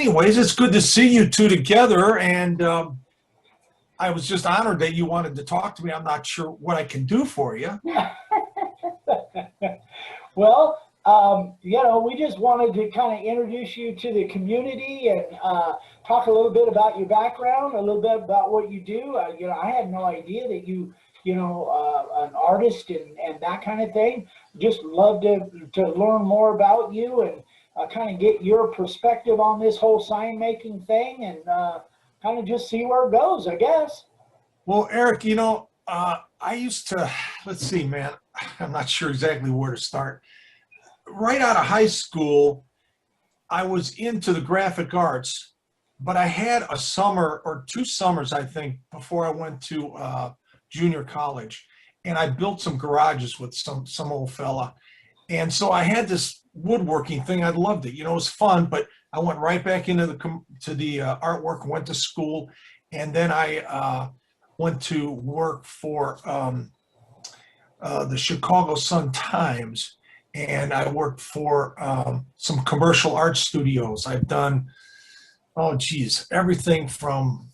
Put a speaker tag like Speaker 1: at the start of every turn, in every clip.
Speaker 1: anyways, it's good to see you two together, and I was just honored that you wanted to talk to me. I'm not sure what I can do for you.
Speaker 2: Well, you know, we just wanted to kind of introduce you to the community and talk a little bit about your background, a little bit about what you do. You know, I had no idea that you know, an artist and that kind of thing. Just love to learn more about you and kind of get your perspective on this whole sign making thing and kind of just see where it goes, I guess.
Speaker 1: Well, Eric, you know, I used to, let's see, man, I'm not sure exactly where to start. Right out of high school, I was into the graphic arts, but I had a summer or 2 summers, I think, before I went to junior college, and I built some garages with some old fella. And so I had this woodworking thing. I loved it. You know, it was fun, but I went right back into the artwork, went to school, and then I went to work for the Chicago Sun-Times, and I worked for some commercial art studios. I've done, oh geez, everything from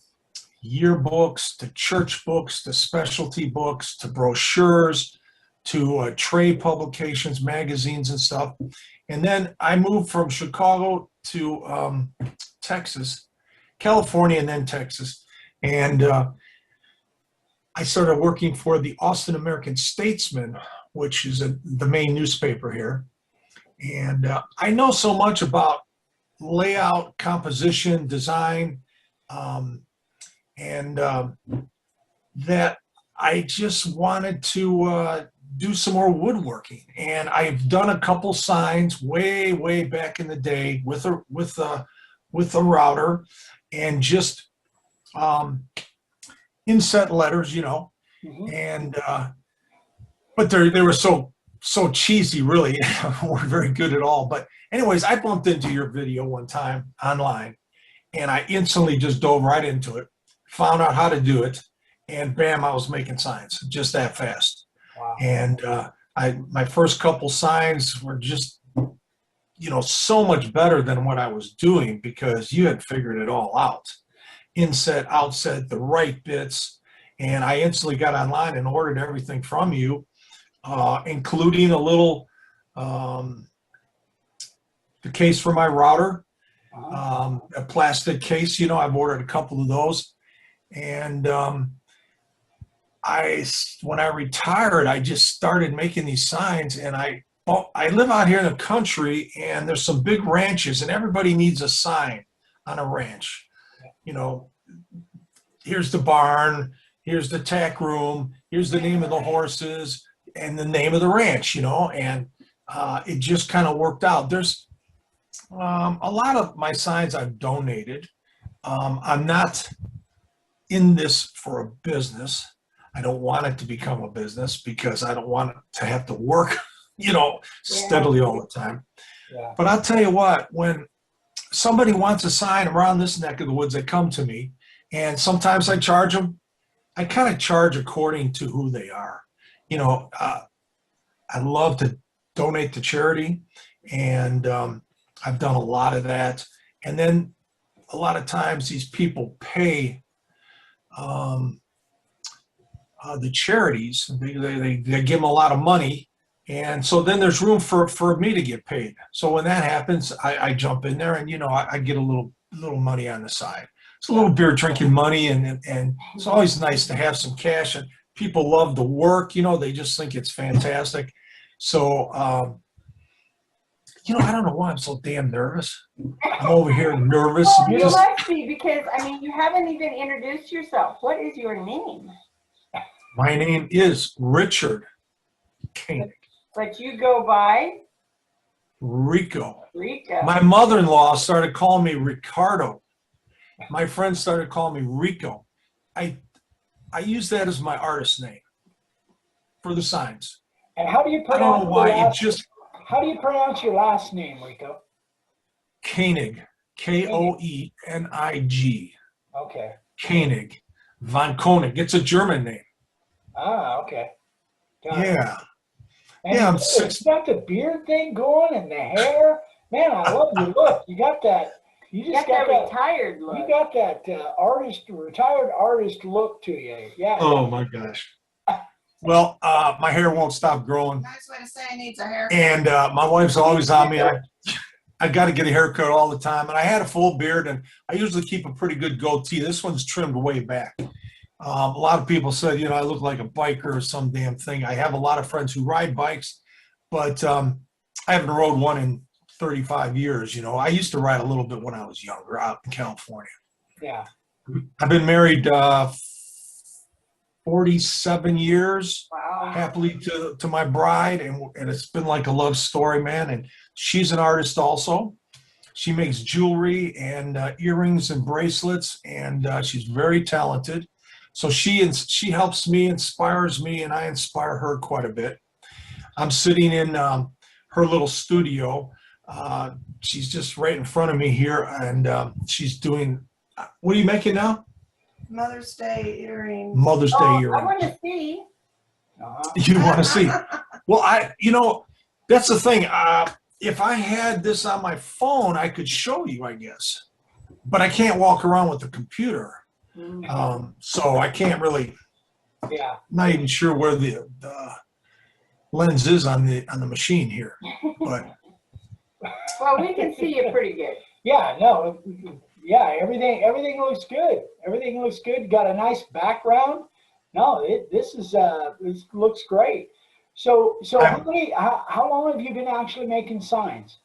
Speaker 1: yearbooks to church books to specialty books to brochures to trade publications, magazines and stuff. And then I moved from Chicago to Texas, California, and then Texas. And I started working for the Austin American-Statesman, which is the main newspaper here. And I know so much about layout, composition, design, and that I just wanted to do some more woodworking. And I've done a couple signs way back in the day with a router and just inset letters, you know.
Speaker 2: Mm-hmm.
Speaker 1: And but they were so cheesy, really. weren't very good at all. But anyways, I bumped into your video one time online, and I instantly just dove right into it, found out how to do it, and bam, I was making signs just that fast.
Speaker 2: Wow.
Speaker 1: And my first couple signs were just, you know, so much better than what I was doing because you had figured it all out. Inset, outset, the right bits. And I instantly got online and ordered everything from you, including a little, the case for my router, a plastic case. You know, I've ordered a couple of those. And when I retired, I just started making these signs, and I live out here in the country, and there's some big ranches, and everybody needs a sign on a ranch. You know, here's the barn, here's the tack room, here's the name of the horses, and the name of the ranch, you know, and it just kind of worked out. There's a lot of my signs I've donated. I'm not in this for a business. I don't want it to become a business because I don't want to have to work, you know, steadily all the time.
Speaker 2: Yeah.
Speaker 1: But I'll tell you what, when somebody wants a sign around this neck of the woods, they come to me, and sometimes I charge them. I kind of charge according to who they are. You know, I love to donate to charity, and I've done a lot of that. And then a lot of times these people pay the charities. They give them a lot of money, and so then there's room for me to get paid. So when that happens, I jump in there, and you know, I get a little money on the side. It's a little beer drinking money, and it's always nice to have some cash. And people love the work, you know, they just think it's fantastic. So you know, I don't know why I'm so damn nervous. I'm over here nervous.
Speaker 3: Well, you must be, because I mean, you haven't even introduced yourself. What is your name?
Speaker 1: My name is Richard Koenig.
Speaker 3: But you go by?
Speaker 1: Rico.
Speaker 3: Rico.
Speaker 1: My mother-in-law started calling me Ricardo. My friends started calling me Rico. I use that as my artist name for the signs.
Speaker 2: And how do you pronounce?
Speaker 1: I don't know why
Speaker 2: how do you pronounce your last name, Rico?
Speaker 1: Koenig. Koenig.
Speaker 2: Okay.
Speaker 1: Koenig. Von Koenig. It's a German name.
Speaker 2: Ah, okay. Got
Speaker 1: Yeah.
Speaker 2: it. And
Speaker 1: Yeah,
Speaker 2: you got the beard thing going and the hair. Man, I love your look. You got that. You
Speaker 3: You
Speaker 2: just
Speaker 3: got
Speaker 2: got
Speaker 3: that
Speaker 2: that.
Speaker 3: retired
Speaker 2: You
Speaker 3: look.
Speaker 2: got that retired artist look to you. Yeah.
Speaker 1: Oh my gosh. Well, my hair won't stop growing.
Speaker 4: Nice way to say it needs a haircut.
Speaker 1: And my wife's always on me. I got to get a haircut all the time. And I had a full beard, and I usually keep a pretty good goatee. This one's trimmed way back. A lot of people said, I look like a biker or some damn thing. I have a lot of friends who ride bikes, but I haven't rode one in 35 years. I used to ride a little bit when I was younger out in California.
Speaker 2: Yeah.
Speaker 1: I've been married 47 years.
Speaker 3: Wow.
Speaker 1: Happily to my bride, and it's been like a love story, man. And she's an artist also. She makes jewelry and earrings and bracelets, and she's very talented. So she helps me, inspires me, and I inspire her quite a bit. I'm sitting in her little studio. She's just right in front of me here, and she's doing. What are you making now?
Speaker 4: Mother's Day earrings.
Speaker 1: Mother's Day
Speaker 3: Oh,
Speaker 1: earrings.
Speaker 3: I want to see.
Speaker 1: You want to see? Well, that's the thing. If I had this on my phone, I could show you, I guess. But I can't walk around with the computer. So I can't really,
Speaker 2: Yeah.
Speaker 1: not even sure where the lens is on the machine here. But
Speaker 3: Well, we can see you pretty good.
Speaker 2: Yeah. No. Yeah. Everything looks good. Everything looks good. You got a nice background. No, this looks great. So how long have you been actually making signs?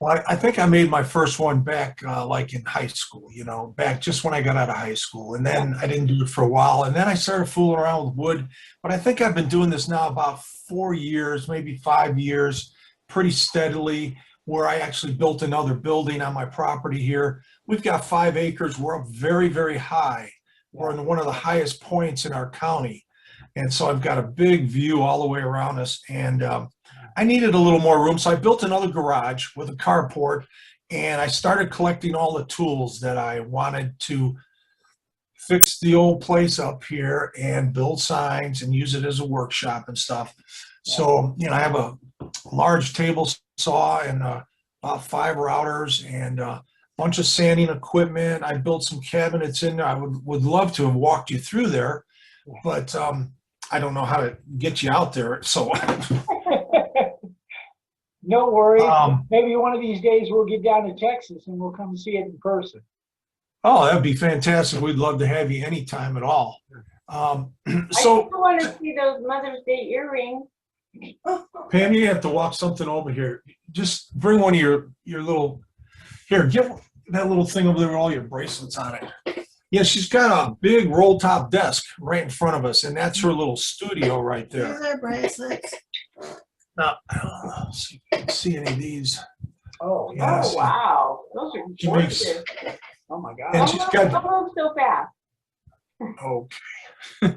Speaker 1: well, I think I made my first one back like in high school, back just when I got out of high school. And then I didn't do it for a while. And then I started fooling around with wood. But I think I've been doing this now about 4 years, maybe 5 years, pretty steadily, where I actually built another building on my property here. We've got 5 acres. We're up very, very high. We're in one of the highest points in our county. And so I've got a big view all the way around us. And I needed a little more room. So I built another garage with a carport, and I started collecting all the tools that I wanted to fix the old place up here and build signs and use it as a workshop and stuff. So, I have a large table saw and about 5 routers and bunch of sanding equipment. I built some cabinets in there. I would love to have walked you through there, but I don't know how to get you out there. So
Speaker 2: No worries. Maybe one of these days we'll get down to Texas and we'll come see it in person.
Speaker 1: oh, that'd be fantastic. We'd love to have you anytime at all.
Speaker 3: I
Speaker 1: So
Speaker 3: still want to see those Mother's Day earrings.
Speaker 1: Pam, you have to walk something over here. Just bring one of your little, here, give that little thing over there with all your bracelets on it. Yeah, she's got a big roll top desk right in front of us, and that's her little studio right there.
Speaker 4: These are bracelets.
Speaker 1: Now, I don't know if you can see any of these.
Speaker 2: Oh,
Speaker 1: Yeah.
Speaker 3: Oh, wow. Those are
Speaker 1: She makes,
Speaker 3: gorgeous.
Speaker 2: Oh my God.
Speaker 1: and she's got,
Speaker 3: Don't move so fast.
Speaker 1: okay.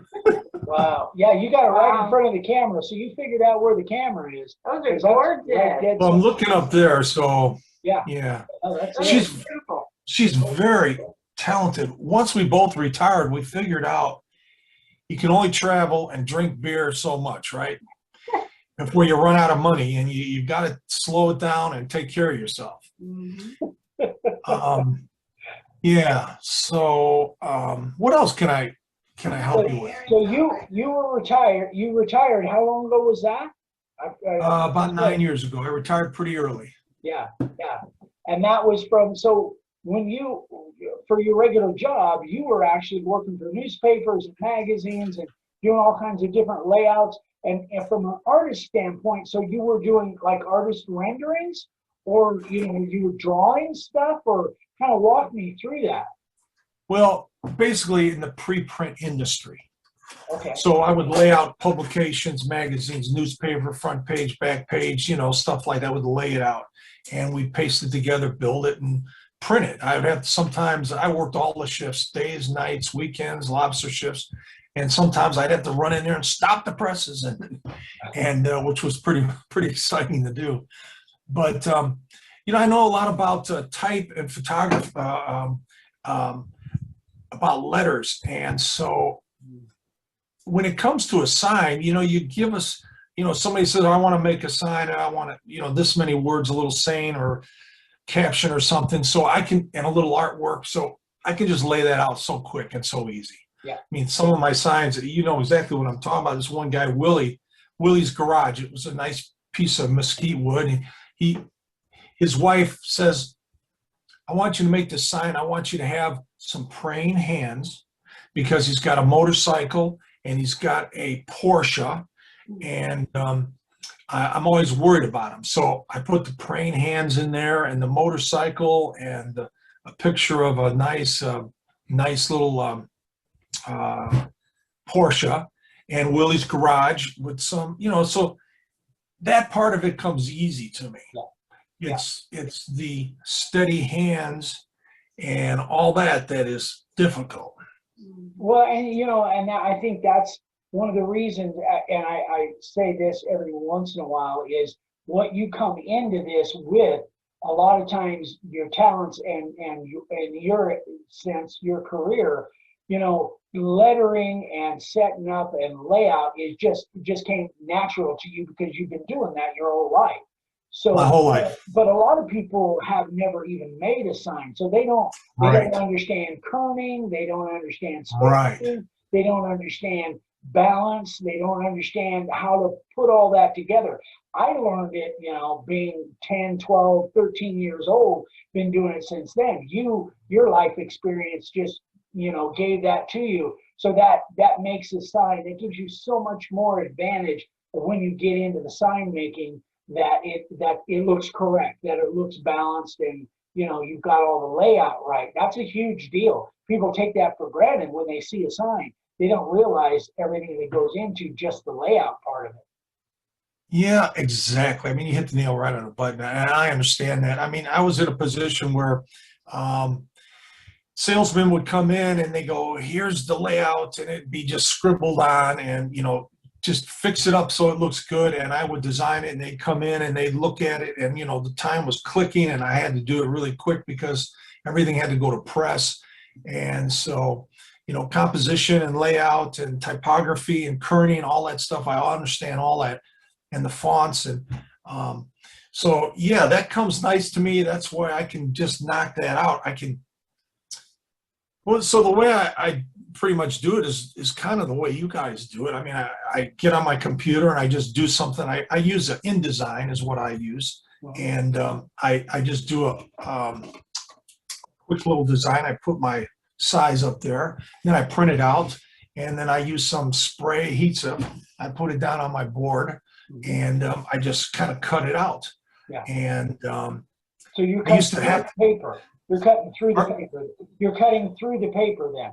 Speaker 2: Wow. Yeah, you got it right in
Speaker 3: Wow.
Speaker 2: front of the camera, so you figured out where the camera is.
Speaker 3: Those
Speaker 2: 'Cause
Speaker 3: are
Speaker 2: that's
Speaker 3: gorgeous.
Speaker 2: right dead
Speaker 1: Well, I'm
Speaker 2: center.
Speaker 1: looking up there, so
Speaker 2: Yeah.
Speaker 1: yeah.
Speaker 2: Oh, that's
Speaker 3: Those
Speaker 2: it.
Speaker 1: She's-
Speaker 3: are beautiful.
Speaker 1: She's very talented. Once we both retired, we figured out you can only travel and drink beer so much, right? Before you run out of money, and you've got to slow it down and take care of yourself. Yeah. So, what else can I help you with?
Speaker 2: So you were retired. You retired. How long ago was that?
Speaker 1: About 9 years ago. I retired pretty early.
Speaker 2: Yeah, yeah. And that was from, so when you, for your regular job, you were actually working for newspapers and magazines and doing all kinds of different layouts. And from an artist standpoint, so you were doing like artist renderings, or you were drawing stuff, or kind of walk me through that.
Speaker 1: Well, basically in the pre-print industry.
Speaker 2: Okay.
Speaker 1: So I would lay out publications, magazines, newspaper, front page, back page, stuff like that. Would lay it out, and we'd paste it together, build it, and print it. I would have sometimes I worked all the shifts, days, nights, weekends, lobster shifts, and sometimes I'd have to run in there and stop the presses, and which was pretty exciting to do. But I know a lot about type and photography, about letters, and so when it comes to a sign, you give us, somebody says, I want to make a sign, and I want to, this many words, a little saying, or caption or something, so I can, and a little artwork, so I can just lay that out so quick and so easy.
Speaker 2: Yeah.
Speaker 1: I mean, some of my signs, you know exactly what I'm talking about. This one guy, Willie's Garage. It was a nice piece of mesquite wood. And his wife says, I want you to make this sign. I want you to have some praying hands, because he's got a motorcycle and he's got a Porsche, and I'm always worried about him. So I put the praying hands in there, and the motorcycle, and a picture of a nice little Porsche, and Willie's Garage with some, you know, so that part of it comes easy to me.
Speaker 2: Yeah.
Speaker 1: It's the steady hands and all that is difficult.
Speaker 2: Well, and you know, and I think that's one of the reasons, and I say this every once in a while, is what you come into this with. A lot of times, your talents and your sense, your career, you know, lettering and setting up and layout is just came natural to you because you've been doing that your whole life. So
Speaker 1: My whole life.
Speaker 2: but a lot of people have never even made a sign, so they don't understand kerning, they don't understand spacing, they don't understand balance, they don't understand how to put all that together. I learned it, you know, being 10, 12, 13 years old, been doing it since then. Your life experience just, you know, gave that to you. So that makes a sign, it gives you so much more advantage when you get into the sign making, that it looks correct, that it looks balanced, and you know, you've got all the layout right. That's a huge deal. People take that for granted when they see a sign. They don't realize everything that goes into just the layout part of it.
Speaker 1: Yeah, exactly. I mean, you hit the nail right on the button, and I understand that. I mean, I was in a position where salesmen would come in and they go, here's the layout, and it'd be just scribbled on, and you know, just fix it up so it looks good. And I would design it, and they'd come in and they'd look at it, and you know, the time was clicking, and I had to do it really quick because everything had to go to press. And so, you know, composition and layout and typography and kerning, all that stuff, I understand all that, and the fonts. And so yeah, that comes nice to me. That's why I can just knock that out. Well, so the way I pretty much do it is kind of the way you guys do it. I mean, I get on my computer and I just do something. I use an InDesign is what I use. And I just do a quick little design. I put my size up there, then I print it out, and then I use some spray adhesive. I put it down on my board, and I just kind of cut it out.
Speaker 2: Yeah.
Speaker 1: And
Speaker 2: so you used to have paper. You're cutting through the paper. You're cutting through the paper then.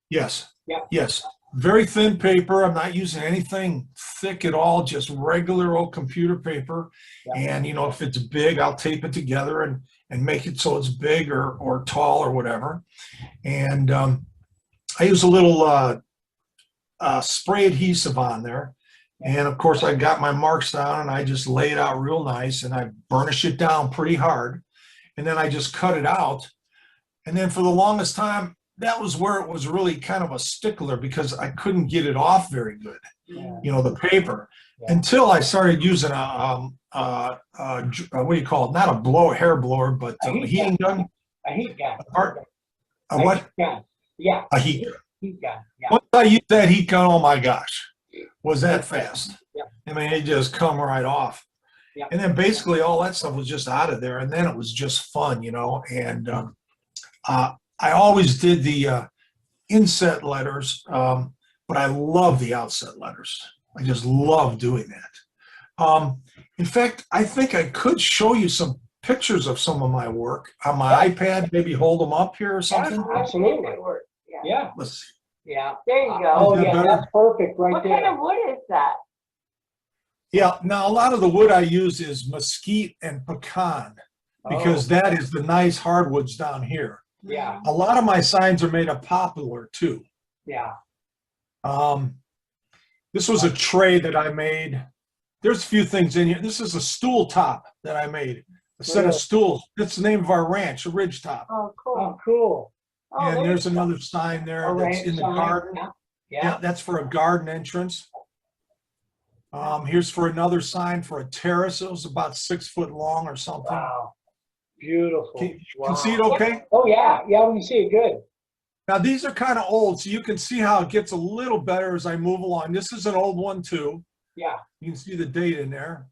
Speaker 1: Yes.
Speaker 2: Yeah.
Speaker 1: Yes. Very thin paper. I'm not using anything thick at all, just regular old computer paper. Yeah. And, you know, if it's big, I'll tape it together and make it so it's big or tall or whatever. And I use a little spray adhesive on there. And, of course, I got my marks down, and I just lay it out real nice, and I burnish it down pretty hard. And then I just cut it out. And then for the longest time, that was where it was really kind of a stickler, because I couldn't get it off very good, you know, the paper, until I started using what do you call it? Not a hair blower, but a heating gun.
Speaker 2: A heat gun.
Speaker 1: A what?
Speaker 2: Heat gun. Yeah.
Speaker 1: A heat gun.
Speaker 2: Heat gun. Yeah.
Speaker 1: Once I used that heat gun, oh my gosh, was that fast?
Speaker 2: Yeah.
Speaker 1: I mean, it just come right off. Yeah. And then basically all that stuff was just out of there, and then it was just fun, you know. And I always did the inset letters, but I love the outset letters. I just love doing that. In fact, I think I could show you some pictures of some of my work on my iPad, maybe hold them up here or something.
Speaker 2: Yeah, absolutely. Yeah.
Speaker 1: Let's see.
Speaker 3: Yeah, there you go.
Speaker 2: Oh, yeah, that's perfect right
Speaker 3: what
Speaker 2: there.
Speaker 3: What kind of wood is that?
Speaker 1: Yeah, now a lot of the wood I use is mesquite and pecan, because that is the nice hardwoods down here.
Speaker 2: Yeah.
Speaker 1: A lot of my signs are made of poplar too.
Speaker 2: Yeah.
Speaker 1: This was a tray that I made. There's a few things in here. This is a stool top that I made. A set of stools. That's the name of our ranch, a ridge top.
Speaker 3: Oh, cool.
Speaker 2: Oh, cool.
Speaker 3: Oh,
Speaker 1: And there's another sign there that's in the garden. Yeah, that's for a garden entrance. Here's for another sign for a terrace. It was about 6 foot long or something.
Speaker 2: Wow. Beautiful.
Speaker 1: Can
Speaker 2: Wow.
Speaker 1: see it okay?
Speaker 2: Oh, yeah. Yeah, we can see it good.
Speaker 1: Now, these are kind of old, so you can see how it gets a little better as I move along. This is an old one, too.
Speaker 2: Yeah.
Speaker 1: You can see the date in there.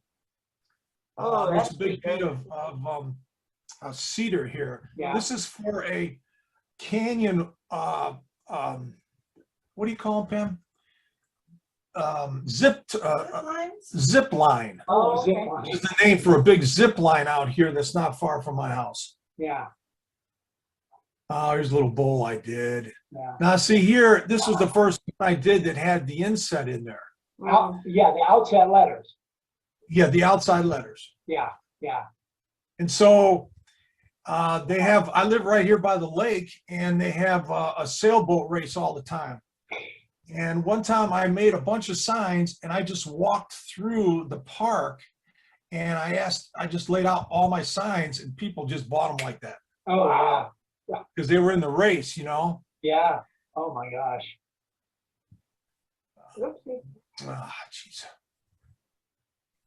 Speaker 3: Oh,
Speaker 1: There's
Speaker 3: that's
Speaker 1: a big
Speaker 3: pretty
Speaker 1: bead
Speaker 3: good.
Speaker 1: of cedar here.
Speaker 2: Yeah.
Speaker 1: This is for a canyon, what do you call them, Pam?
Speaker 4: Lines?
Speaker 1: Zip line.
Speaker 2: Oh,
Speaker 3: Oh,
Speaker 2: zip
Speaker 3: okay.
Speaker 2: line.
Speaker 1: This is the name for a big zip line out here that's not far from my house.
Speaker 2: Yeah.
Speaker 1: Oh, here's a little bowl I did.
Speaker 2: Yeah.
Speaker 1: Now, see here, this was the first one I did that had the inset in there.
Speaker 2: Yeah, the outset letters.
Speaker 1: Yeah, the outside letters.
Speaker 2: Yeah. Yeah.
Speaker 1: And so they have, I live right here by the lake, and they have a sailboat race all the time. And one time I made a bunch of signs, and I just walked through the park, and I just laid out all my signs, and people just bought them like that
Speaker 2: Oh, yeah.
Speaker 1: because they were in the race, you know?
Speaker 2: Yeah. Oh, my gosh.
Speaker 3: Oopsie.
Speaker 1: Ah, jeez.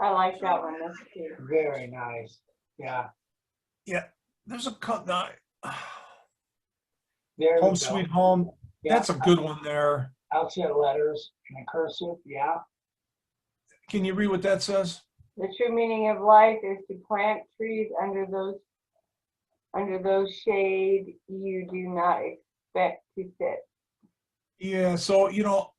Speaker 3: I like that one. That's cute.
Speaker 2: Very nice. Yeah.
Speaker 1: Yeah, there's a cut. Now,
Speaker 2: There we
Speaker 1: Home
Speaker 2: go.
Speaker 1: Sweet Home.
Speaker 2: Yeah.
Speaker 1: That's a good one there.
Speaker 2: Outset letters and cursive. Yeah.
Speaker 1: Can you read what that says?
Speaker 3: The true meaning of life is to plant trees under those shade you do not expect to sit.
Speaker 1: Yeah, so you know,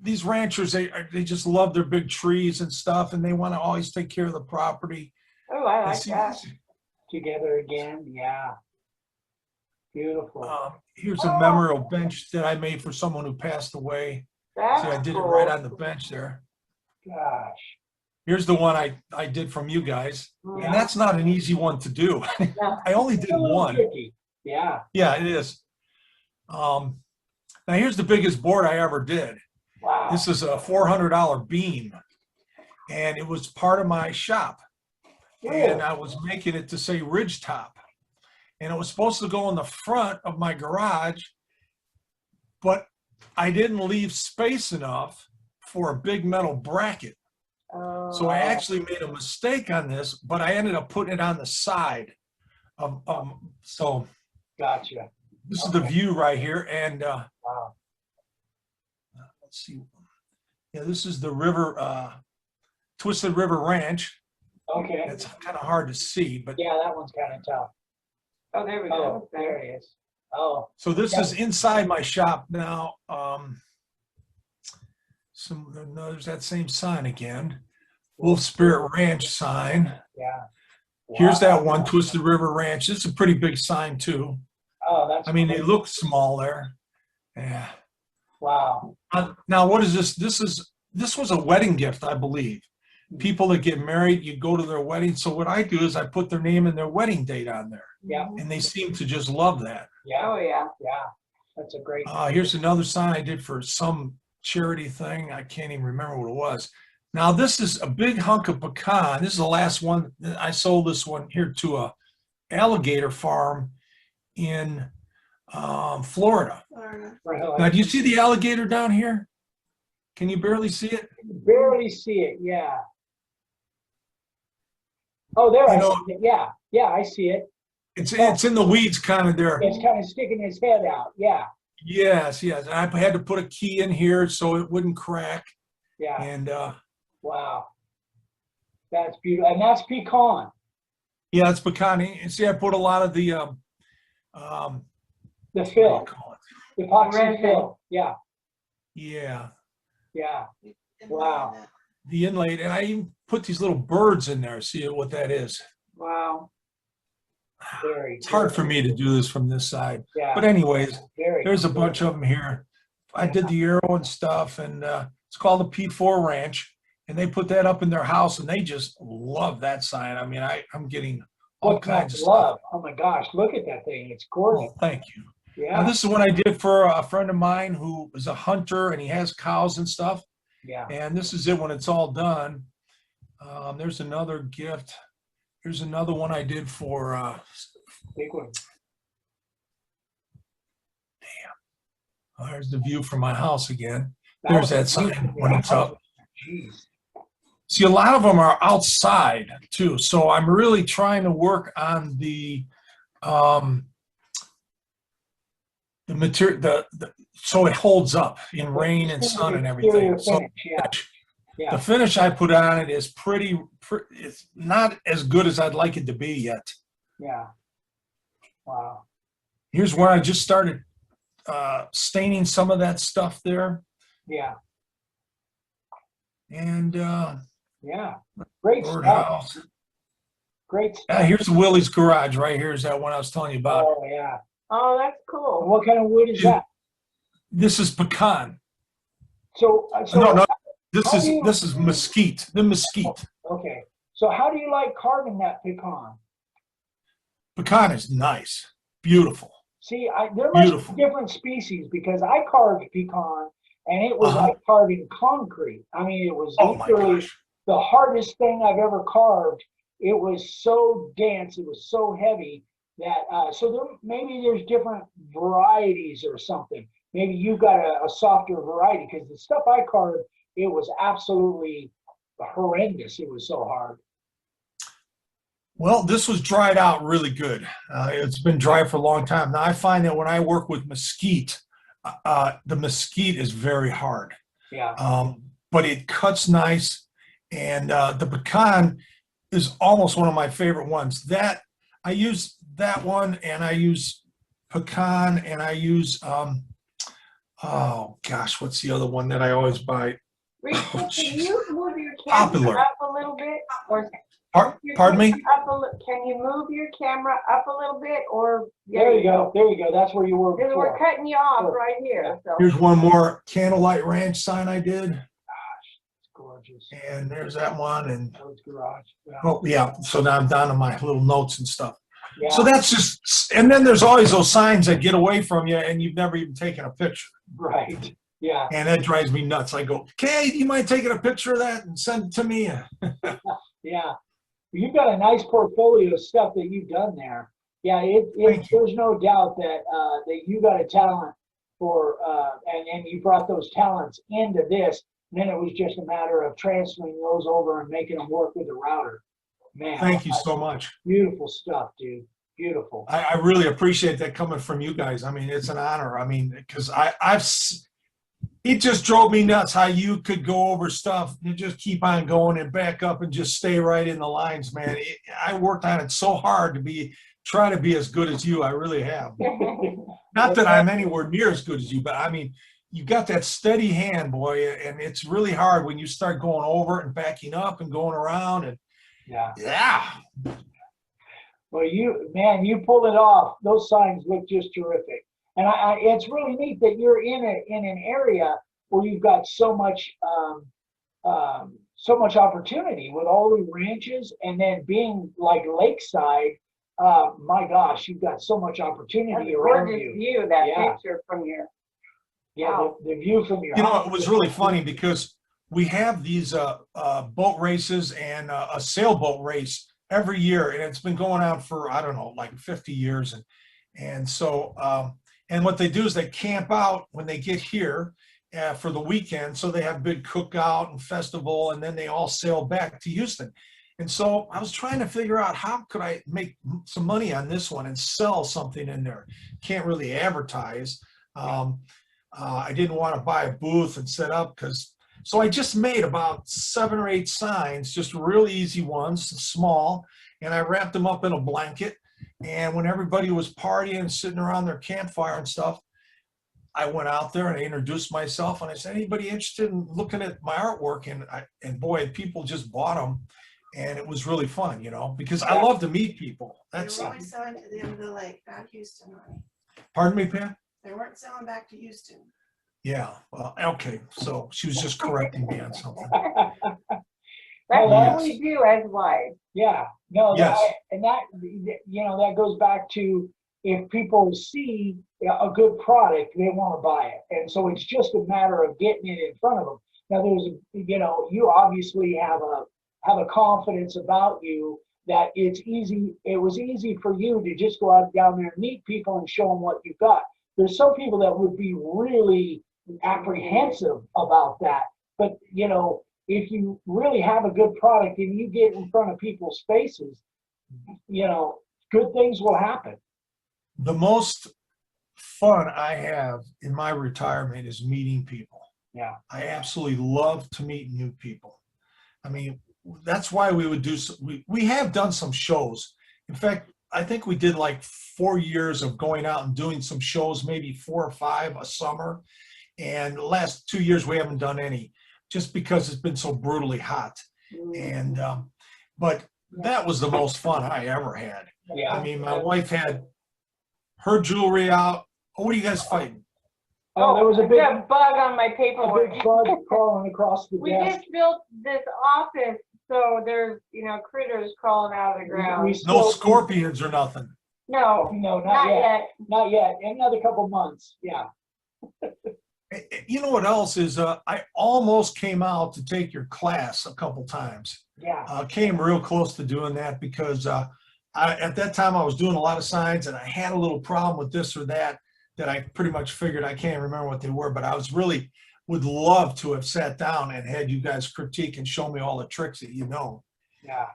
Speaker 1: these ranchers, they just love their big trees and stuff, and they want to always take care of the property.
Speaker 3: Oh, I
Speaker 1: And
Speaker 3: like
Speaker 1: see,
Speaker 3: that.
Speaker 2: Together again. Yeah. Beautiful.
Speaker 1: here's a memorial bench that I made for someone who passed away.
Speaker 3: That's
Speaker 1: See, I did it
Speaker 3: cool.
Speaker 1: right on the bench there.
Speaker 2: Gosh.
Speaker 1: Here's the one I did from you guys,
Speaker 3: Yeah.
Speaker 1: and that's not an easy one to do.
Speaker 3: Yeah.
Speaker 1: I only did
Speaker 2: It's a little
Speaker 1: one.
Speaker 2: tricky. Yeah.
Speaker 1: Yeah, it is. Now here's the biggest board I ever did.
Speaker 2: Wow.
Speaker 1: This is a $400 beam, and it was part of my shop. And I was making it to say Ridge Top, and it was supposed to go in the front of my garage, but I didn't leave space enough for a big metal bracket. So I actually made a mistake on this, but I ended up putting it on the side of, so
Speaker 2: Gotcha.
Speaker 1: this is the view right here. And
Speaker 2: Wow.
Speaker 1: let's see. Yeah, this is the river, Twisted River Ranch.
Speaker 2: Okay.
Speaker 1: It's kind of hard to see, but
Speaker 2: Yeah, that one's kind of tough.
Speaker 3: Oh, there we
Speaker 2: Oh,
Speaker 3: go.
Speaker 2: there it is. Oh,
Speaker 1: so this is inside my shop now. No, there's that same sign again. Wolf Spirit Ranch sign.
Speaker 2: yeah.
Speaker 1: Here's
Speaker 2: Wow.
Speaker 1: that one, Twisted River Ranch. This is a pretty big sign too.
Speaker 2: Oh, that's.
Speaker 1: I mean, they
Speaker 2: great.
Speaker 1: look small there. Yeah.
Speaker 2: Wow.
Speaker 1: Now, what is this? This was a wedding gift, I believe. People that get married, you go to their wedding. So what I do is I put their name and their wedding date on there,
Speaker 2: Yeah.
Speaker 1: and they seem to just love that.
Speaker 2: Yeah.
Speaker 3: Oh, yeah.
Speaker 2: Yeah. That's a great.
Speaker 1: Here's another sign I did for some charity thing. I can't even remember what it was. Now, this is a big hunk of pecan. This is the last one. I sold this one here to a alligator farm in Florida. Now, do you see the alligator down here? Can you barely see it?
Speaker 2: Barely see it. Yeah. Oh, there I see it. Yeah. Yeah, I see it.
Speaker 1: It's in the weeds kind of there.
Speaker 2: It's kind of sticking his head out. Yeah.
Speaker 1: Yes, yes. I had to put a key in here so it wouldn't crack.
Speaker 2: Yeah.
Speaker 1: And
Speaker 2: Wow. That's beautiful. And that's pecan.
Speaker 1: yeah, it's pecan. And see, I put a lot of the
Speaker 2: The
Speaker 1: what do you
Speaker 2: fill.
Speaker 1: call
Speaker 2: The epoxy
Speaker 3: Resin.
Speaker 2: fill. Yeah.
Speaker 1: it? Yeah,
Speaker 2: Yeah. Wow.
Speaker 1: the inlay. And I even put these little birds in there. See what that is?
Speaker 3: Wow.
Speaker 2: Very.
Speaker 1: It's hard for me to do this from this side.
Speaker 2: Yeah.
Speaker 1: But anyways,
Speaker 2: Very.
Speaker 1: there's a bunch of them here. I did the arrow and stuff, and it's called the P4 Ranch. And they put that up in their house, and they just love that sign. I mean, I'm getting all
Speaker 2: What
Speaker 1: kinds of
Speaker 2: love.
Speaker 1: stuff.
Speaker 2: Oh my gosh, look at that thing. It's gorgeous.
Speaker 1: Oh, thank you.
Speaker 2: Yeah.
Speaker 1: Now, this is what I did for a friend of mine who is a hunter, and he has cows and stuff.
Speaker 2: Yeah.
Speaker 1: And this is it when it's all done. There's another gift. Here's another one I did for,
Speaker 2: Big one.
Speaker 1: there's the view from my house again. There's that sign when it's up.
Speaker 2: Jeez.
Speaker 1: See, a lot of them are outside too. So I'm really trying to work on the material, so it holds up in rain and sun and everything.
Speaker 2: Exterior
Speaker 1: So
Speaker 2: finish, yeah.
Speaker 1: the
Speaker 2: Yeah,
Speaker 1: finish I put on it is it's not as good as I'd like it to be yet.
Speaker 2: yeah. Wow.
Speaker 1: Here's where I just started staining some of that stuff there.
Speaker 2: Yeah,
Speaker 1: And
Speaker 2: yeah. Great
Speaker 1: Lord
Speaker 2: stuff.
Speaker 1: house.
Speaker 2: Great
Speaker 1: Yeah,
Speaker 2: stuff.
Speaker 1: here's the Willie's garage right here. Is that one I was telling you about?
Speaker 2: Oh, yeah.
Speaker 3: Oh, that's
Speaker 2: And
Speaker 3: cool.
Speaker 2: what kind of wood is that?
Speaker 1: This is pecan.
Speaker 2: So,
Speaker 1: No,
Speaker 2: how do you-
Speaker 1: this is mesquite. The mesquite.
Speaker 2: okay. So how do you like carving that pecan?
Speaker 1: Pecan is nice, beautiful.
Speaker 2: See, there must
Speaker 1: Beautiful.
Speaker 2: be different species because I carved pecan and it was
Speaker 1: Uh-huh.
Speaker 2: like carving concrete. I mean, it was
Speaker 1: Oh my
Speaker 2: literally
Speaker 1: gosh.
Speaker 2: the hardest thing I've ever carved. It was so dense, it was so heavy that so maybe there's different varieties or something. Maybe you got a softer variety because the stuff I carved, it was absolutely horrendous. It was so hard.
Speaker 1: Well, this was dried out really good. It's been dry for a long time. Now I find that when I work with mesquite, the mesquite is very hard,
Speaker 2: Yeah.
Speaker 1: but it cuts nice. And the pecan is almost one of my favorite ones. That I use that one, and I use pecan, and I use oh gosh, what's the other one that I always buy?
Speaker 3: Rico,
Speaker 1: Oh,
Speaker 3: can
Speaker 1: jeez.
Speaker 3: you move your
Speaker 1: Popular.
Speaker 3: camera up a little bit? Or
Speaker 1: Pardon me?
Speaker 3: Can you move your camera up a little bit? Or
Speaker 2: There you go. There you go. That's where you were
Speaker 3: Because we're
Speaker 2: before.
Speaker 3: cutting you off
Speaker 2: Sure.
Speaker 3: right here. So.
Speaker 1: Here's one more Candlelight Ranch sign I did,
Speaker 2: It's gorgeous.
Speaker 1: and there's that one. And
Speaker 2: Coach Garage. Yeah.
Speaker 1: oh yeah, so now I'm down to my little notes and stuff.
Speaker 2: Yeah.
Speaker 1: So that's just, and then there's always those signs that get away from you, and you've never even taken a picture,
Speaker 2: Right. Yeah.
Speaker 1: and that drives me nuts. I go, "Okay, do you mind taking a picture of that and send it to me?"
Speaker 2: Yeah. You've got a nice portfolio of stuff that you've done there. Yeah,
Speaker 1: Thank you.
Speaker 2: there's no doubt that that you got a talent for and you brought those talents into this. And then it was just a matter of transferring those over and making them work with the router. Man,
Speaker 1: Thank you so much.
Speaker 2: beautiful stuff, dude. Beautiful.
Speaker 1: I really appreciate that coming from you guys. I mean, it's an honor. I mean, because it just drove me nuts how you could go over stuff and just keep on going and back up and just stay right in the lines, man. I worked on it so hard to try to be as good as you. I really have. Not that I'm anywhere near as good as you, but I mean, you got that steady hand, boy, and it's really hard when you start going over it and backing up and going around and yeah.
Speaker 2: Well, you pulled it off. Those signs look just terrific. And it's really neat that you're in an area where you've got so much opportunity with all the ranches, and then being like lakeside. My gosh, you've got so much opportunity
Speaker 3: That's a
Speaker 2: around
Speaker 3: gorgeous
Speaker 2: you.
Speaker 3: view, that
Speaker 2: Yeah.
Speaker 3: picture from your.
Speaker 2: Yeah,
Speaker 3: Wow.
Speaker 2: the view from your
Speaker 1: You know,
Speaker 2: house
Speaker 1: it was
Speaker 2: is
Speaker 1: really
Speaker 2: beautiful.
Speaker 1: funny because we have these boat races and a sailboat race every year, and it's been going on for, I don't know, like 50 years. And so, and what they do is they camp out when they get here for the weekend. So they have big cookout and festival, and then they all sail back to Houston. And so I was trying to figure out how could I make some money on this one and sell something in there. Can't really advertise. I didn't want to buy a booth and set up so I just made about 7 or 8 signs, just real easy ones, small, and I wrapped them up in a blanket. And when everybody was partying and sitting around their campfire and stuff, I went out there and I introduced myself and I said, anybody interested in looking at my artwork? And boy, people just bought them. And it was really fun, because I love to meet people. That's
Speaker 4: They were only selling to the end of the lake, not Houston, honey.
Speaker 1: Pardon me, Pam?
Speaker 4: They weren't selling back to Houston.
Speaker 1: Yeah. Well, okay. So she was just correcting me on something.
Speaker 3: That's
Speaker 2: Oh,
Speaker 3: what
Speaker 1: yes.
Speaker 3: we do as wives.
Speaker 2: Yeah, no,
Speaker 1: Yes.
Speaker 2: that goes back to if people see a good product, they want to buy it, and so it's just a matter of getting it in front of them. Now, you obviously have a confidence about you that it's easy. It was easy for you to just go out down there and meet people and show them what you've got. There's some people that would be really apprehensive about that, but if you really have a good product and you get in front of people's faces, you know, good things will happen.
Speaker 1: The most fun I have in my retirement is meeting people.
Speaker 2: Yeah.
Speaker 1: I absolutely love to meet new people. I mean, that's why we would do, we have done some shows. In fact, I think we did like 4 years of going out and doing some shows, maybe 4 or 5 a summer. And the last 2 years, we haven't done any just because it's been so brutally hot. And, but that was the most fun I ever had.
Speaker 2: Yeah.
Speaker 1: I mean, my wife had her jewelry out. Oh, what are you guys fighting?
Speaker 2: Oh, there was a
Speaker 3: I
Speaker 2: big,
Speaker 3: got a bug on my
Speaker 2: a
Speaker 3: paperwork.
Speaker 2: big bug crawling across the
Speaker 3: We
Speaker 2: desk.
Speaker 3: just built this office, so there's, you know, critters crawling out of the ground.
Speaker 1: No scorpions or nothing.
Speaker 3: No,
Speaker 2: No, not
Speaker 3: not
Speaker 2: yet.
Speaker 3: yet.
Speaker 2: Not yet. In another couple months. Yeah.
Speaker 1: You know what else is, I almost came out to take your class a couple times.
Speaker 2: Yeah.
Speaker 1: Came real close to doing that because at that time I was doing a lot of signs and I had a little problem with this or that I pretty much figured, I can't remember what they were, but I was really would love to have sat down and had you guys critique and show me all the tricks that you know.
Speaker 2: Yeah.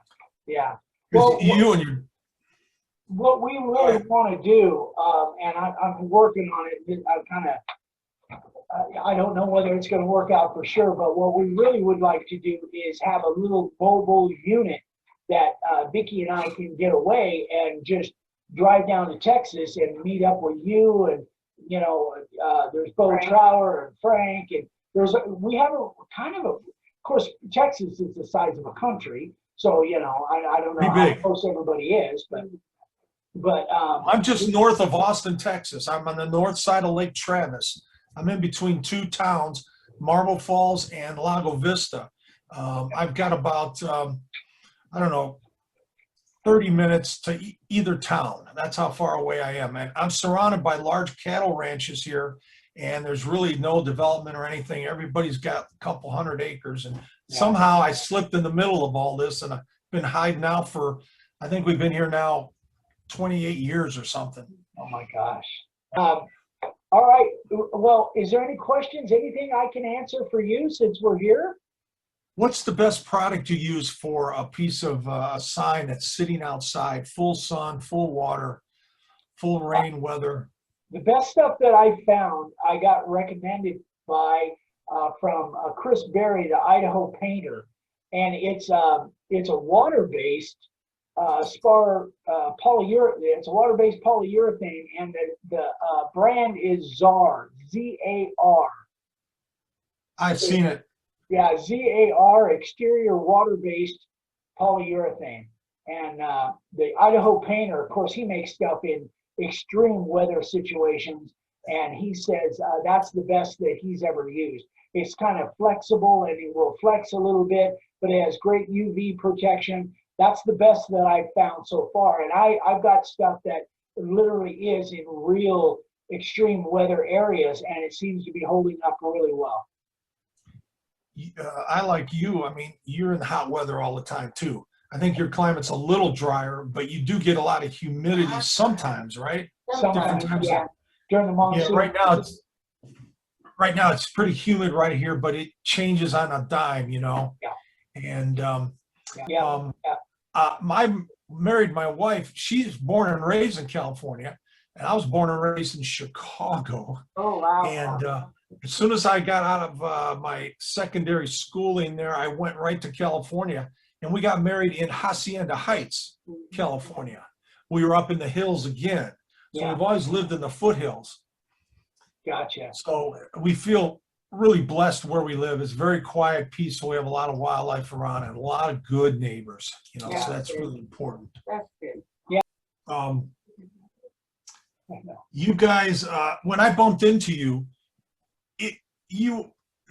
Speaker 2: Yeah.
Speaker 1: 'Cause
Speaker 2: Well,
Speaker 1: you and your,
Speaker 2: what we really want to do, and I'm working on it, I don't know whether it's going to work out for sure, but what we really would like to do is have a little mobile unit that Vicki and I can get away and just drive down to Texas and meet up with you. And, you know, there's Bo
Speaker 3: Frank.
Speaker 2: Trower and Frank, and we have a kind of of course, Texas is the size of a country. So, you know, I don't know
Speaker 1: Pretty
Speaker 2: how
Speaker 1: big.
Speaker 2: close everybody is, but
Speaker 1: I'm just north of Austin, Texas. I'm on the north side of Lake Travis. I'm in between 2 towns, Marble Falls and Lago Vista. I've got about, I don't know, 30 minutes to either town. That's how far away I am. And I'm surrounded by large cattle ranches here, and there's really no development or anything. Everybody's got a couple hundred acres. And somehow I slipped in the middle of all this, and I've been hiding out for, I think we've been here now 28 years or something.
Speaker 2: oh my gosh. All right. Well, is there any questions, anything I can answer for you since we're here?
Speaker 1: What's the best product you use for a piece of a sign that's sitting outside, full sun, full water, full rain weather?
Speaker 2: The best stuff that I found, I got recommended by from Chris Berry, the Idaho painter, and it's a water-based polyurethane. It's a water-based polyurethane, and the brand is ZAR, Z-A-R.
Speaker 1: I've seen it.
Speaker 2: Yeah, ZAR, exterior water-based polyurethane. And the Idaho painter, of course, he makes stuff in extreme weather situations, and he says that's the best that he's ever used. It's kind of flexible, and it will flex a little bit, but it has great UV protection. That's the best that I've found so far. And I've got stuff that literally is in real extreme weather areas, and it seems to be holding up really well.
Speaker 1: I like you. I mean, you're in the hot weather all the time too. I think your climate's a little drier, but you do get a lot of humidity sometimes, right?
Speaker 2: Sometimes,
Speaker 1: Different times.
Speaker 2: yeah. During the monsoon.
Speaker 1: Yeah, right now it's pretty humid right here, but it changes on a dime, you know.
Speaker 2: Yeah.
Speaker 1: And
Speaker 2: Yeah.
Speaker 1: my wife, she's born and raised in California, and I was born and raised in Chicago.
Speaker 3: Oh, wow.
Speaker 1: And as soon as I got out of my secondary schooling there, I went right to California, and we got married in Hacienda Heights, California. We were up in the hills again. So
Speaker 2: Yeah.
Speaker 1: we've always lived in the foothills.
Speaker 2: Gotcha.
Speaker 1: So we feel really blessed where we live. It's very quiet, peaceful. We have a lot of wildlife around and a lot of good neighbors, you know,
Speaker 3: Yeah.
Speaker 1: so that's really important.
Speaker 3: That's good.
Speaker 1: You guys, when I bumped into you,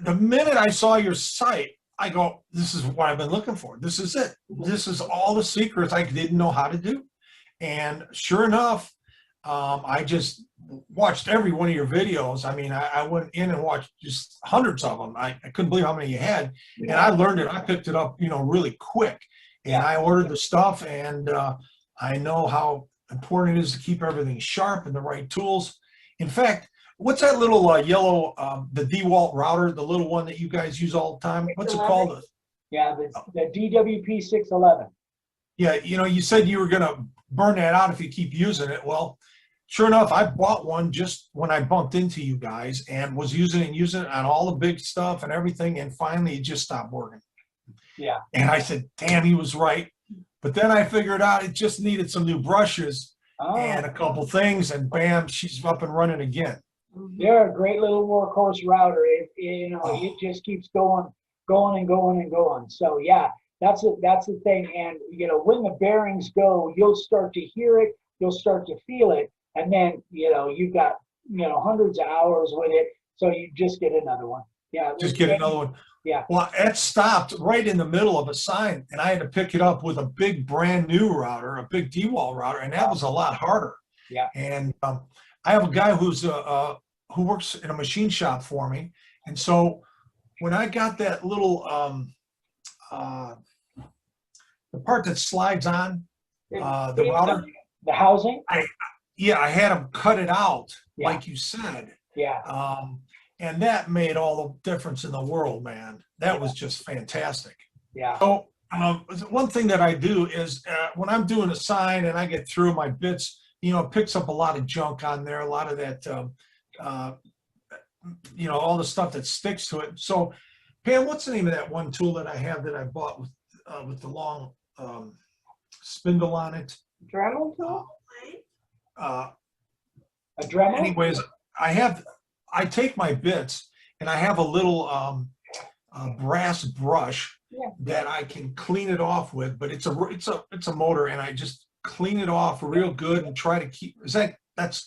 Speaker 1: the minute I saw your site, I go, this is what I've been looking for. This is it. This is all the secrets I didn't know how to do. And sure enough, I just watched every one of your videos. I mean, I went in and watched just hundreds of them. I couldn't believe how many you had. And I learned it. I picked it up, you know, really quick. And I ordered the stuff, and I know how important it is to keep everything sharp and the right tools. In fact, What's that little yellow, the DeWalt router, the little one that you guys use all the time? What's it called?
Speaker 2: Yeah, the DWP 611.
Speaker 1: Yeah, you know, you said you were going to burn that out if you keep using it. Well, sure enough, I bought one just when I bumped into you guys and was using it on all the big stuff and everything. And finally, it just stopped working.
Speaker 2: Yeah.
Speaker 1: And I said, damn, he was right. But then I figured out it just needed some new brushes and a couple things, and bam, she's up and running again.
Speaker 2: They're a great little workhorse router. It just keeps going and going and going. So yeah, that's the thing. And when the bearings go, you'll start to hear it, you'll start to feel it, and then you've got hundreds of hours with it. So you just get another one. Yeah.
Speaker 1: Just get another one.
Speaker 2: Yeah.
Speaker 1: Well, it stopped right in the middle of a sign, and I had to pick it up with a big brand new router, a big DeWalt router, and that was a lot harder.
Speaker 2: Yeah.
Speaker 1: And I have a guy who works in a machine shop for me, and so when I got that little the part that slides on the router,
Speaker 2: the housing.
Speaker 1: I had him cut it out,
Speaker 2: Yeah.
Speaker 1: like you said.
Speaker 2: Yeah.
Speaker 1: And that made all the difference in the world, man. That was just fantastic.
Speaker 2: Yeah.
Speaker 1: So one thing that I do is when I'm doing a sign and I get through my bits, it picks up a lot of junk on there, a lot of that, all the stuff that sticks to it. So, Pam, what's the name of that one tool that I have that I bought with the long spindle on it?
Speaker 3: Dremel tool?
Speaker 2: A Dremel?
Speaker 1: Anyways, I take my bits and I have a little brass brush that I can clean it off with, but it's a motor, and I just clean it off real good and try to keep. That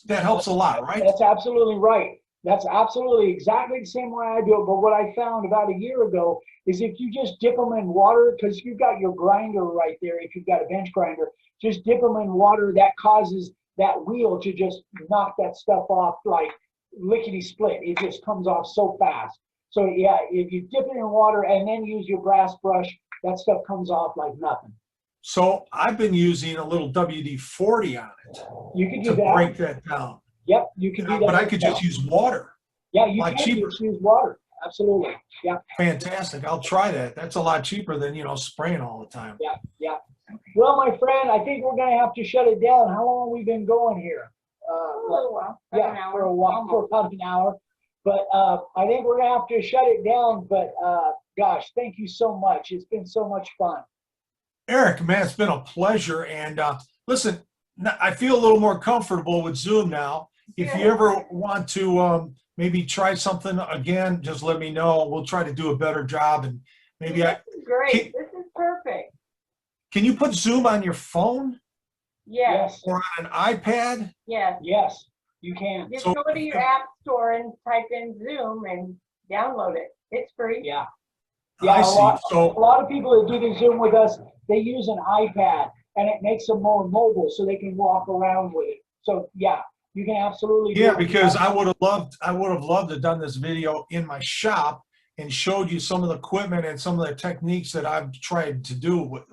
Speaker 1: helps a lot, right?
Speaker 2: That's absolutely right. That's absolutely exactly the same way I do it. But what I found about a year ago is if you just dip them in water, because you've got your grinder right there, if you've got a bench grinder, just dip them in water. That causes that wheel to just knock that stuff off like lickety split. It just comes off so fast. So yeah, if you dip it in water and then use your brass brush, that stuff comes off like nothing.
Speaker 1: So I've been using a little WD-40 on it
Speaker 2: You can do
Speaker 1: to
Speaker 2: that.
Speaker 1: break that down.
Speaker 2: Yep, you can do that.
Speaker 1: But I could just use water.
Speaker 2: Yeah, you
Speaker 1: lot
Speaker 2: can
Speaker 1: cheaper.
Speaker 2: just use water. Absolutely. Yeah.
Speaker 1: Fantastic. I'll try that. That's a lot cheaper than spraying all the time.
Speaker 2: Yeah, yeah. Well, my friend, I think we're going to have to shut it down. How long have we been going here?
Speaker 3: A little while.
Speaker 2: Yeah, for a while, for about an hour. But I think we're going to have to shut it down. But gosh, thank you so much. It's been so much fun.
Speaker 1: Eric, man, it's been a pleasure. And listen, I feel a little more comfortable with Zoom now. If you ever want to maybe try something again, just let me know. We'll try to do a better job. And maybe
Speaker 3: This is great. This is perfect.
Speaker 1: Can you put Zoom on your phone
Speaker 3: Yes.
Speaker 1: or on an iPad?
Speaker 3: Yes.
Speaker 2: Yes, you can.
Speaker 3: Just
Speaker 1: So-
Speaker 3: go to your app store and type in Zoom and download it. It's free.
Speaker 2: Yeah.
Speaker 1: I
Speaker 2: Yeah,
Speaker 1: see.
Speaker 2: a
Speaker 1: So
Speaker 2: lot of people that do the Zoom with us, they use an iPad, and it makes them more mobile so they can walk around with it. So yeah, you can absolutely do
Speaker 1: yeah,
Speaker 2: it.
Speaker 1: because I would have loved to have done this video in my shop and showed you some of the equipment and some of the techniques that I've tried to do with,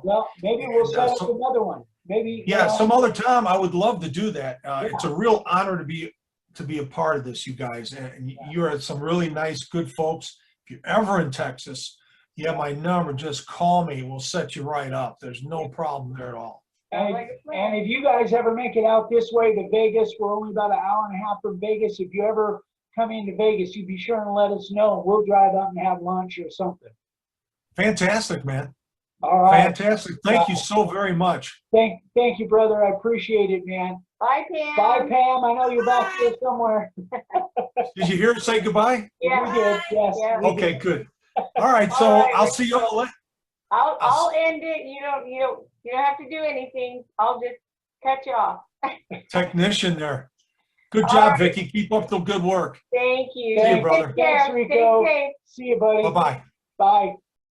Speaker 2: Well, maybe we'll
Speaker 1: And,
Speaker 2: set up
Speaker 1: so-
Speaker 2: another one. Maybe.
Speaker 1: Yeah, some other time I would love to do that. It's a real honor to be a part of this, you guys. And you're some really nice, good folks. If you're ever in Texas, you have my number, just call me. We'll set you right up. There's no problem there at all.
Speaker 2: And,
Speaker 3: Like a plan.
Speaker 2: and if you guys ever make it out this way to Vegas, we're only about an hour and a half from Vegas. If you ever come into Vegas, you be sure and let us know. We'll drive up and have lunch or something.
Speaker 1: Fantastic, man.
Speaker 2: All right.
Speaker 1: Fantastic. Thank you so very much.
Speaker 2: Thank you, brother. I appreciate it, man.
Speaker 3: Bye, Pam.
Speaker 2: Bye, Pam. I know you're back there somewhere.
Speaker 1: Did you hear her say goodbye?
Speaker 3: Yeah.
Speaker 2: We did. Yes.
Speaker 3: Yeah.
Speaker 2: we
Speaker 1: Okay,
Speaker 2: did.
Speaker 1: good. All right, so
Speaker 3: All right,
Speaker 1: I'll see you all later.
Speaker 3: I'll end it. You don't have to do anything. I'll just cut you off.
Speaker 1: Technician there. Good
Speaker 3: All
Speaker 1: job,
Speaker 3: right.
Speaker 1: Vicky. Keep up the good work.
Speaker 3: Thank you.
Speaker 1: See you,
Speaker 3: Take
Speaker 1: brother.
Speaker 3: care.
Speaker 2: Thanks, Rico.
Speaker 3: Stay safe.
Speaker 2: See you, buddy.
Speaker 1: Bye-bye.
Speaker 2: Bye.